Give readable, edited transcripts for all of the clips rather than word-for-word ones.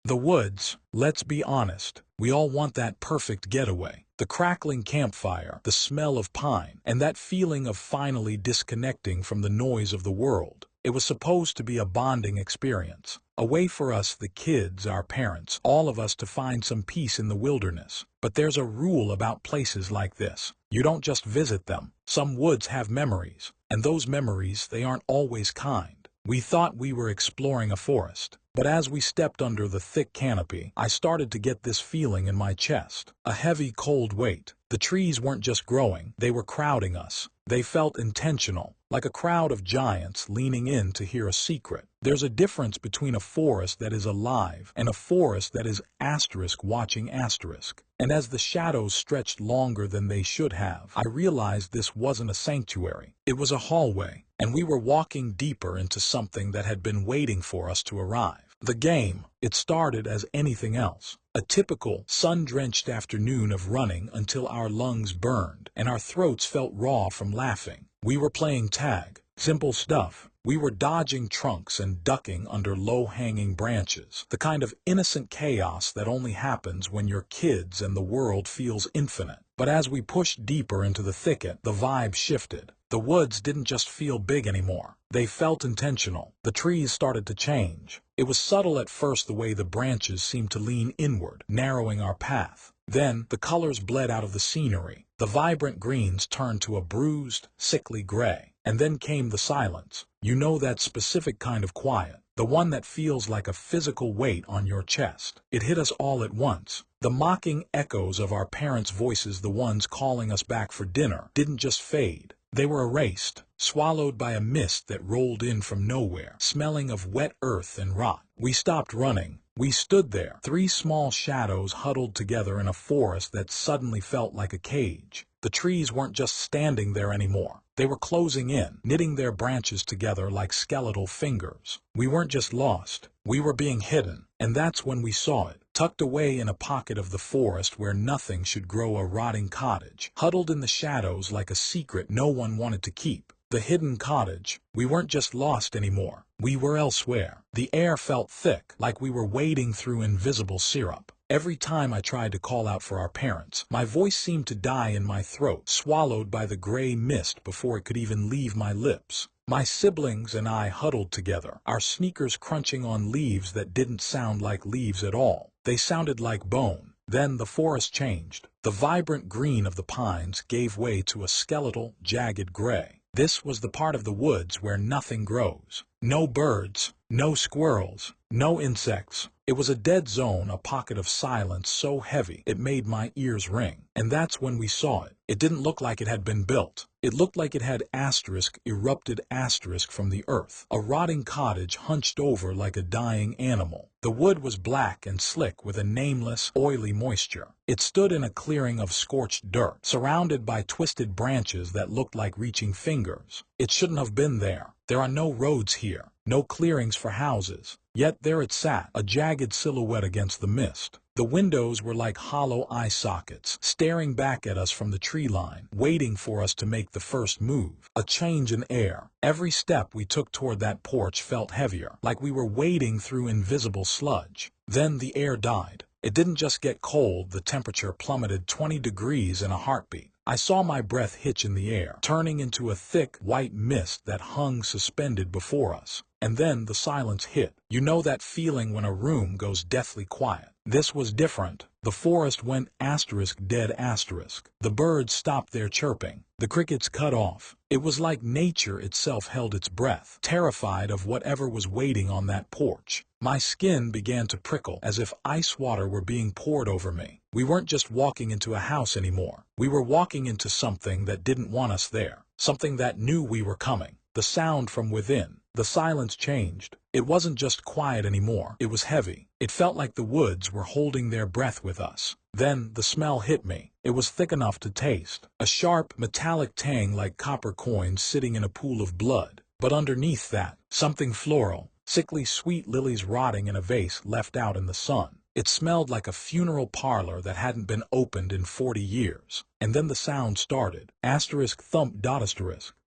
The woods, let's be honest, we all want that perfect getaway. The crackling campfire, the smell of pine, and that feeling of finally disconnecting from the noise of the world. It was supposed to be a bonding experience, a way for us, the kids, our parents, all of us to find some peace in the wilderness. But there's a rule about places like this. You don't just visit them. Some woods have memories, and those memories, they aren't always kind. We thought we were exploring a forest, but as we stepped under the thick canopy, I started to get this feeling in my chest, a heavy, cold weight. The trees weren't just growing, they were crowding us. They felt intentional, like a crowd of giants leaning in to hear a secret. There's a difference between a forest that is alive and a forest that is asterisk watching asterisk. And as the shadows stretched longer than they should have, I realized this wasn't a sanctuary. It was a hallway, and we were walking deeper into something that had been waiting for us to arrive. The game, it started as anything else. A typical, sun-drenched afternoon of running until our lungs burned and our throats felt raw from laughing. We were playing tag, simple stuff. We were dodging trunks and ducking under low-hanging branches, the kind of innocent chaos that only happens when you're kids and the world feels infinite. But as we pushed deeper into the thicket, the vibe shifted. The woods didn't just feel big anymore. They felt intentional. The trees started to change. It was subtle at first, the way the branches seemed to lean inward, narrowing our path. Then, the colors bled out of the scenery. The vibrant greens turned to a bruised, sickly gray. And then came the silence. You know, that specific kind of quiet. The one that feels like a physical weight on your chest. It hit us all at once. The mocking echoes of our parents' voices, the ones calling us back for dinner, didn't just fade. They were erased, swallowed by a mist that rolled in from nowhere, smelling of wet earth and rot. We stopped running. We stood there, three small shadows huddled together in a forest that suddenly felt like a cage. The trees weren't just standing there anymore. They were closing in, knitting their branches together like skeletal fingers. We weren't just lost. We were being hidden. And that's when we saw it. Tucked away in a pocket of the forest where nothing should grow, a rotting cottage, huddled in the shadows like a secret no one wanted to keep. The hidden cottage. We weren't just lost anymore. We were elsewhere. The air felt thick, like we were wading through invisible syrup. Every time I tried to call out for our parents, my voice seemed to die in my throat, swallowed by the gray mist before it could even leave my lips. My siblings and I huddled together, our sneakers crunching on leaves that didn't sound like leaves at all. They sounded like bone. Then the forest changed. The vibrant green of the pines gave way to a skeletal, jagged gray. This was the part of the woods where nothing grows. No birds, no squirrels, no insects. It was a dead zone, a pocket of silence so heavy it made my ears ring. And that's when we saw it. It didn't look like it had been built. It looked like it had erupted from the earth. A rotting cottage hunched over like a dying animal. The wood was black and slick with a nameless, oily moisture. It stood in a clearing of scorched dirt, surrounded by twisted branches that looked like reaching fingers. It shouldn't have been there. There are no roads here, no clearings for houses. Yet there it sat, a jagged silhouette against the mist. The windows were like hollow eye sockets, staring back at us from the tree line, waiting for us to make the first move. A change in air. Every step we took toward that porch felt heavier, like we were wading through invisible sludge. Then the air died. It didn't just get cold, the temperature plummeted 20 degrees in a heartbeat. I saw my breath hitch in the air, turning into a thick, white mist that hung suspended before us. And then the silence hit. You know that feeling when a room goes deathly quiet? This was different. The forest went dead. The birds stopped their chirping. The crickets cut off. It was like nature itself held its breath, terrified of whatever was waiting on that porch. My skin began to prickle, as if ice water were being poured over me. We weren't just walking into a house anymore. We were walking into something that didn't want us there. Something that knew we were coming. The sound from within. The silence changed. It wasn't just quiet anymore. It was heavy. It felt like the woods were holding their breath with us. Then the smell hit me. It was thick enough to taste. A sharp, metallic tang like copper coins sitting in a pool of blood. But underneath that, something floral. Sickly sweet lilies rotting in a vase left out in the sun. It smelled like a funeral parlor that hadn't been opened in 40 years. And then the sound started. Thump.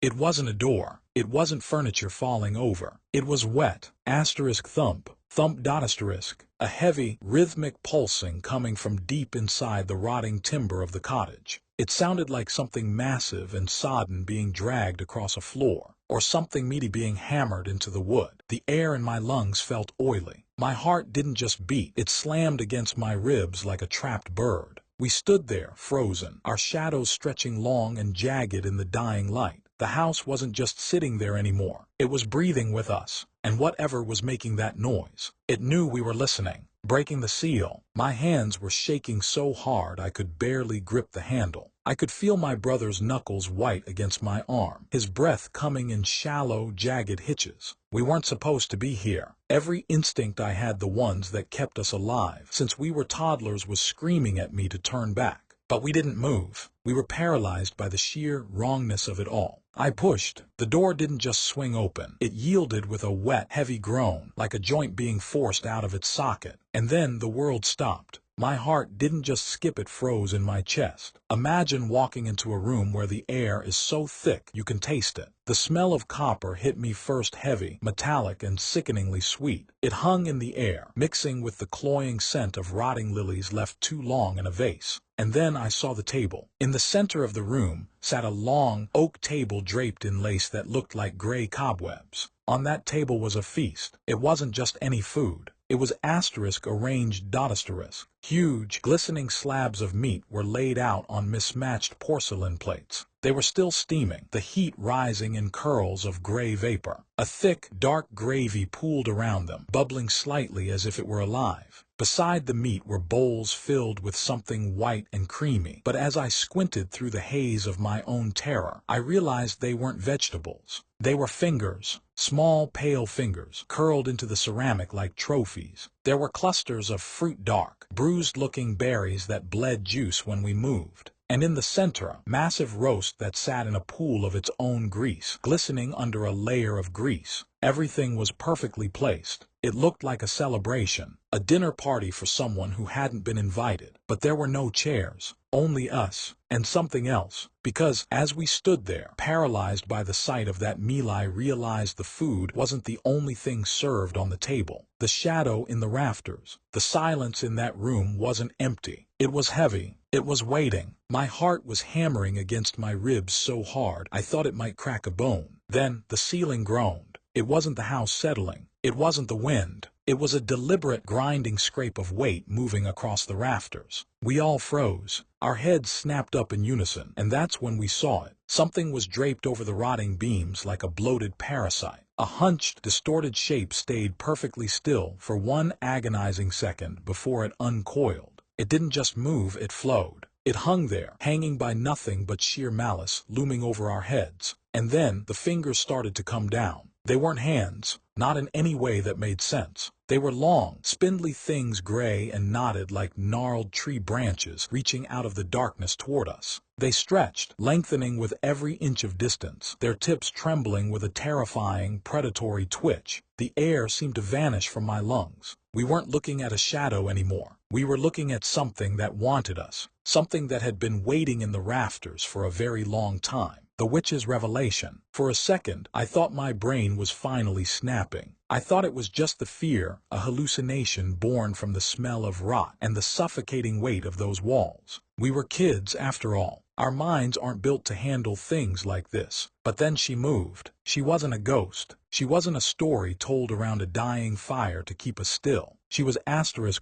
It wasn't a door. It wasn't furniture falling over. It was wet. Thump. Thump asterisk, a heavy, rhythmic pulsing coming from deep inside the rotting timber of the cottage. It sounded like something massive and sodden being dragged across a floor, or something meaty being hammered into the wood. The air in my lungs felt oily. My heart didn't just beat, it slammed against my ribs like a trapped bird. We stood there, frozen, our shadows stretching long and jagged in the dying light. The house wasn't just sitting there anymore. It was breathing with us, and whatever was making that noise, it knew we were listening. Breaking the seal, my hands were shaking so hard I could barely grip the handle. I could feel my brother's knuckles white against my arm, his breath coming in shallow, jagged hitches. We weren't supposed to be here. Every instinct I had, the ones that kept us alive since we were toddlers, was screaming at me to turn back. But we didn't move. We were paralyzed by the sheer wrongness of it all. I pushed. The door didn't just swing open. It yielded with a wet, heavy groan, like a joint being forced out of its socket. And then the world stopped. My heart didn't just skip, it froze in my chest. Imagine walking into a room where the air is so thick you can taste it. The smell of copper hit me first, heavy, metallic, and sickeningly sweet. It hung in the air, mixing with the cloying scent of rotting lilies left too long in a vase. And then I saw the table. In the center of the room sat a long, oak table draped in lace that looked like gray cobwebs. On that table was a feast. It wasn't just any food. It was asterisk arranged asterisk. Huge, glistening slabs of meat were laid out on mismatched porcelain plates. They were still steaming, the heat rising in curls of gray vapor. A thick, dark gravy pooled around them, bubbling slightly as if it were alive. Beside the meat were bowls filled with something white and creamy, but as I squinted through the haze of my own terror, I realized they weren't vegetables. They were fingers, small pale fingers, curled into the ceramic like trophies. There were clusters of fruit, dark, bruised-looking berries that bled juice when we moved. And in the center, massive roast that sat in a pool of its own grease, glistening under a layer of grease. Everything was perfectly placed. It looked like a celebration, a dinner party for someone who hadn't been invited. But there were no chairs, only us, and something else. Because as we stood there, paralyzed by the sight of that meal, I realized the food wasn't the only thing served on the table. The shadow in the rafters, the silence in that room wasn't empty. It was heavy. It was waiting. My heart was hammering against my ribs so hard I thought it might crack a bone. Then the ceiling groaned. It wasn't the house settling. It wasn't the wind. It was a deliberate grinding scrape of weight moving across the rafters. We all froze. Our heads snapped up in unison, and that's when we saw it. Something was draped over the rotting beams like a bloated parasite. A hunched, distorted shape stayed perfectly still for one agonizing second before it uncoiled. It didn't just move, it flowed. It hung there, hanging by nothing but sheer malice, looming over our heads. And then the fingers started to come down. They weren't hands, not in any way that made sense. They were long, spindly things, gray and knotted like gnarled tree branches, reaching out of the darkness toward us. They stretched, lengthening with every inch of distance, their tips trembling with a terrifying, predatory twitch. The air seemed to vanish from my lungs. We weren't looking at a shadow anymore. We were looking at something that wanted us, something that had been waiting in the rafters for a very long time. The witch's revelation. For a second, I thought my brain was finally snapping. I thought it was just the fear, a hallucination born from the smell of rot and the suffocating weight of those walls. We were kids, after all. Our minds aren't built to handle things like this. But then she moved. She wasn't a ghost. She wasn't a story told around a dying fire to keep us still. She was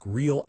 real.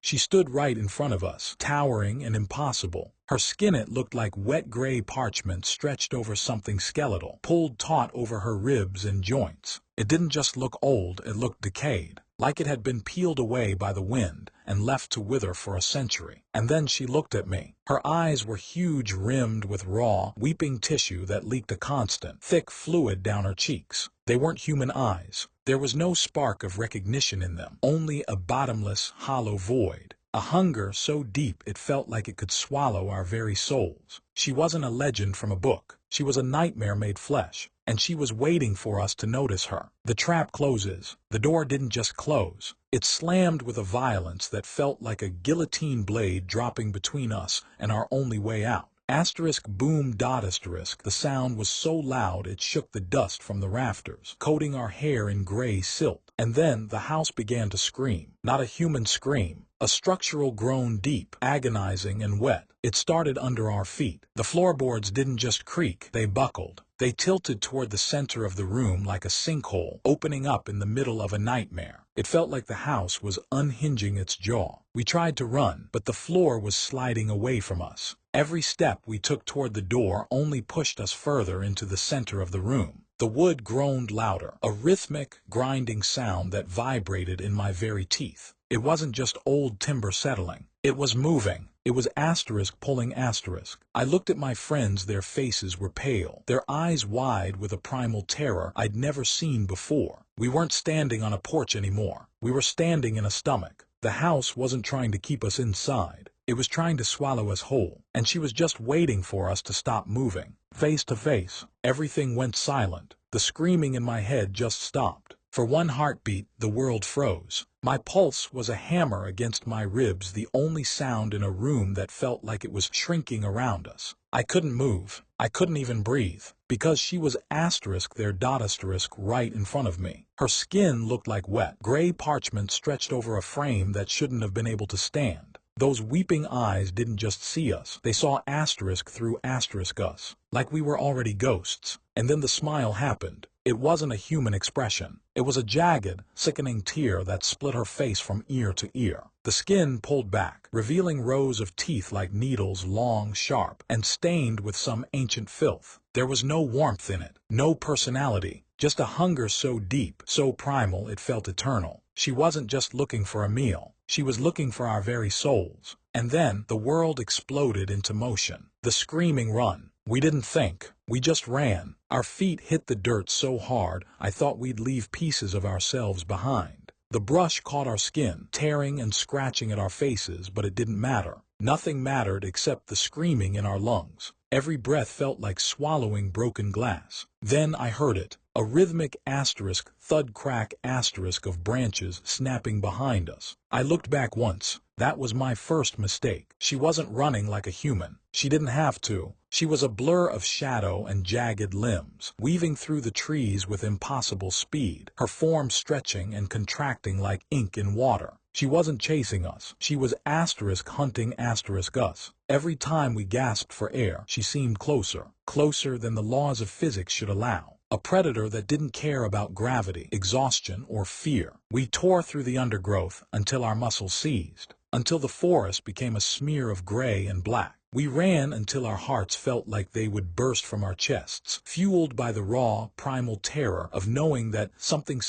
She stood right in front of us, towering and impossible. Her skin, it looked like wet gray parchment stretched over something skeletal, pulled taut over her ribs and joints. It didn't just look old, it looked decayed, like it had been peeled away by the wind and left to wither for a century. And then she looked at me. Her eyes were huge, rimmed with raw, weeping tissue that leaked a constant, thick fluid down her cheeks. They weren't human eyes. There was no spark of recognition in them, only a bottomless, hollow void. A hunger so deep it felt like it could swallow our very souls. She wasn't a legend from a book. She was a nightmare made flesh, and she was waiting for us to notice her. The trap closes. The door didn't just close. It slammed with a violence that felt like a guillotine blade dropping between us and our only way out. Asterisk boom dot asterisk. The sound was so loud it shook the dust from the rafters, coating our hair in gray silt. And then the house began to scream. Not a human scream. A structural groan, deep, agonizing, and wet. It started under our feet. The floorboards didn't just creak, they buckled. They tilted toward the center of the room like a sinkhole, opening up in the middle of a nightmare. It felt like the house was unhinging its jaw. We tried to run, but the floor was sliding away from us. Every step we took toward the door only pushed us further into the center of the room. The wood groaned louder, a rhythmic, grinding sound that vibrated in my very teeth. It wasn't just old timber settling. It was moving. It was asterisk pulling asterisk. I looked at my friends. Their faces were pale, their eyes wide with a primal terror I'd never seen before. We weren't standing on a porch anymore. We were standing in a stomach. The house wasn't trying to keep us inside. It was trying to swallow us whole, and she was just waiting for us to stop moving. Face to face, everything went silent. The screaming in my head just stopped. For one heartbeat, the world froze. My pulse was a hammer against my ribs, the only sound in a room that felt like it was shrinking around us. I couldn't move. I couldn't even breathe, because she was asterisk there dot asterisk right in front of me. Her skin looked like wet, gray parchment stretched over a frame that shouldn't have been able to stand. Those weeping eyes didn't just see us, they saw asterisk through asterisk us, like we were already ghosts. And then the smile happened. It wasn't a human expression. It was a jagged, sickening tear that split her face from ear to ear. The skin pulled back, revealing rows of teeth like needles, long, sharp, and stained with some ancient filth. There was no warmth in it, no personality, just a hunger so deep, so primal it felt eternal. She wasn't just looking for a meal. She was looking for our very souls. And then the world exploded into motion. The screaming run. We didn't think. We just ran. Our feet hit the dirt so hard, I thought we'd leave pieces of ourselves behind. The brush caught our skin, tearing and scratching at our faces, but it didn't matter. Nothing mattered except the screaming in our lungs. Every breath felt like swallowing broken glass. Then I heard it. A rhythmic asterisk, thud crack asterisk of branches snapping behind us. I looked back once. That was my first mistake. She wasn't running like a human. She didn't have to. She was a blur of shadow and jagged limbs, weaving through the trees with impossible speed, her form stretching and contracting like ink in water. She wasn't chasing us. She was asterisk hunting asterisk us. Every time we gasped for air, she seemed closer, closer than the laws of physics should allow. A predator that didn't care about gravity, exhaustion, or fear. We tore through the undergrowth until our muscles seized, until the forest became a smear of gray and black. We ran until our hearts felt like they would burst from our chests, fueled by the raw, primal terror of knowing that something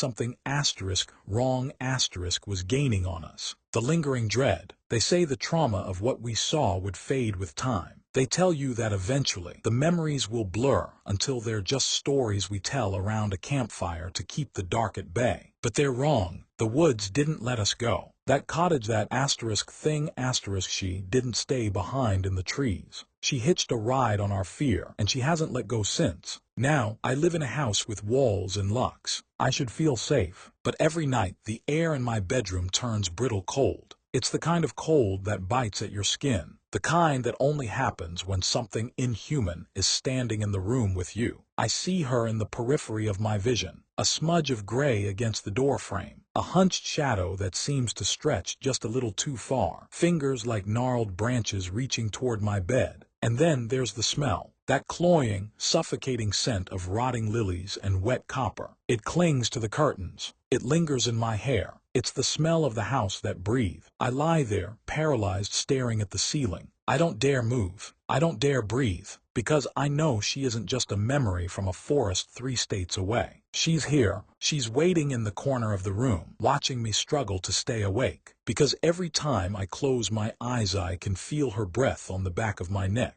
asterisk wrong asterisk was gaining on us. The lingering dread. They say the trauma of what we saw would fade with time. They tell you that eventually the memories will blur until they're just stories we tell around a campfire to keep the dark at bay. But they're wrong. The woods didn't let us go. That cottage, that asterisk thing asterisk, she didn't stay behind in the trees. She hitched a ride on our fear, and she hasn't let go since. Now, I live in a house with walls and locks. I should feel safe. But every night, the air in my bedroom turns brittle cold. It's the kind of cold that bites at your skin. The kind that only happens when something inhuman is standing in the room with you. I see her in the periphery of my vision, a smudge of gray against the doorframe, a hunched shadow that seems to stretch just a little too far, fingers like gnarled branches reaching toward my bed. And then there's the smell, that cloying, suffocating scent of rotting lilies and wet copper. It clings to the curtains. It lingers in my hair. It's the smell of the house that breathes. I lie there, paralyzed, staring at the ceiling. I don't dare move. I don't dare breathe, because I know she isn't just a memory from a forest 3 states away. She's here. She's waiting in the corner of the room, watching me struggle to stay awake. Because every time I close my eyes, I can feel her breath on the back of my neck.